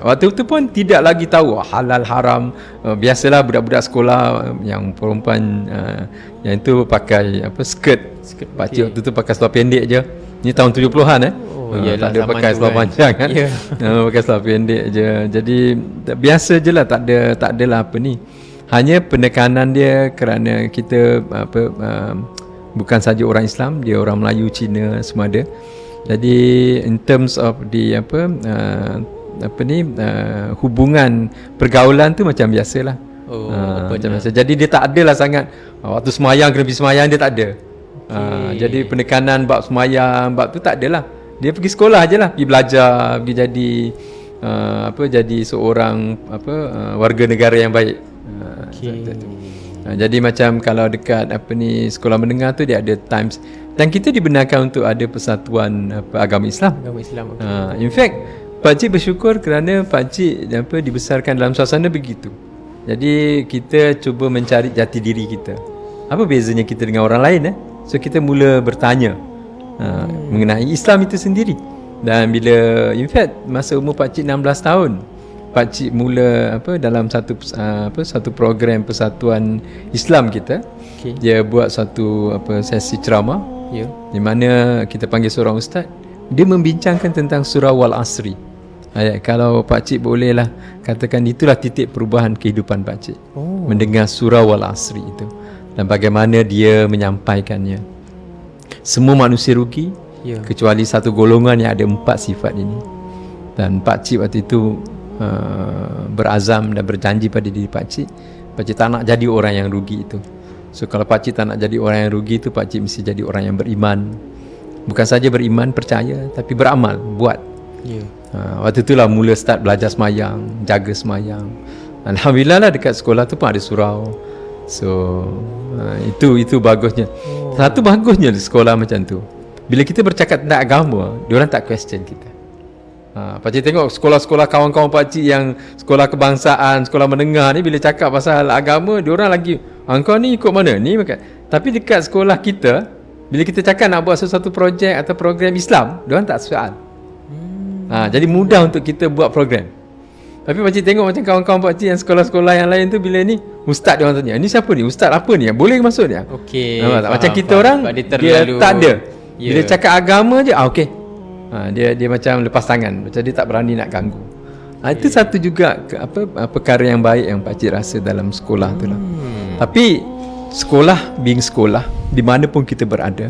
Waktu tu pun tidak lagi tahu halal haram. Biasalah budak-budak sekolah yang perempuan yang itu pakai skirt. Pakcik waktu tu pakai seluar pendek je. Ni tahun 70-an tak ada pakai seluar panjang kan. Pakai seluar pendek je. Jadi biasa je lah, tak adalah apa ni. Hanya penekanan dia kerana kita bukan saja orang Islam, dia orang Melayu, Cina semua ada. Jadi in terms of the hubungan pergaulan tu macam biasalah. Macam biasa. Jadi dia tak adalah sangat waktu semayang kena pergi semayang, dia tak ada. Jadi penekanan bab semayang, bab tu tak adalah. Dia pergi sekolah je lah, pergi belajar, pergi jadi seorang warga negara yang baik. Jadi macam kalau dekat sekolah menengah tu dia ada times, dan kita dibenarkan untuk ada persatuan agama Islam. In fact, pakcik bersyukur kerana pakcik dibesarkan dalam suasana begitu. Jadi kita cuba mencari jati diri kita. Apa bezanya kita dengan orang lain So kita mula bertanya mengenai Islam itu sendiri. Dan bila in fact masa umur pakcik 16 tahun, pakcik mula dalam satu program persatuan Islam kita. Dia buat satu sesi ceramah di mana kita panggil seorang ustaz. Dia membincangkan tentang surah Wal Asri. Kalau pakcik bolehlah katakan itulah titik perubahan kehidupan pakcik. Mendengar surah Wal Asri itu dan bagaimana dia menyampaikannya. Semua manusia rugi kecuali satu golongan yang ada 4 sifat ini. Dan pakcik waktu itu berazam dan berjanji pada diri pakcik tak nak jadi orang yang rugi itu. So kalau pakcik tak nak jadi orang yang rugi itu, pakcik mesti jadi orang yang beriman. Bukan saja beriman, percaya, tapi beramal, buat. Waktu itulah mula start belajar semayang, jaga semayang. Alhamdulillah lah dekat sekolah tu pun ada surau. So itu bagusnya. Satu bagusnya di sekolah macam tu, bila kita bercakap tentang agama, diorang tak question kita. Pakcik tengok sekolah-sekolah kawan-kawan pakcik yang sekolah kebangsaan, sekolah menengah ni, bila cakap pasal agama, diorang lagi, kau ni ikut mana ni? Tapi dekat sekolah kita, bila kita cakap nak buat sesuatu projek atau program Islam, diorang tak soal. Jadi mudah untuk kita buat program. Tapi pakcik tengok macam kawan-kawan pakcik yang sekolah-sekolah yang lain tu, bila ni ustaz dia orang tanya, ni siapa ni? Ustaz apa ni? Boleh masuk dia? Macam kita orang, dia tak ada. Bila cakap agama je, dia macam lepas tangan, macam dia tak berani nak ganggu. Itu satu juga perkara yang baik yang pakcik rasa dalam sekolah tu lah. Tapi sekolah, being sekolah, di mana pun kita berada,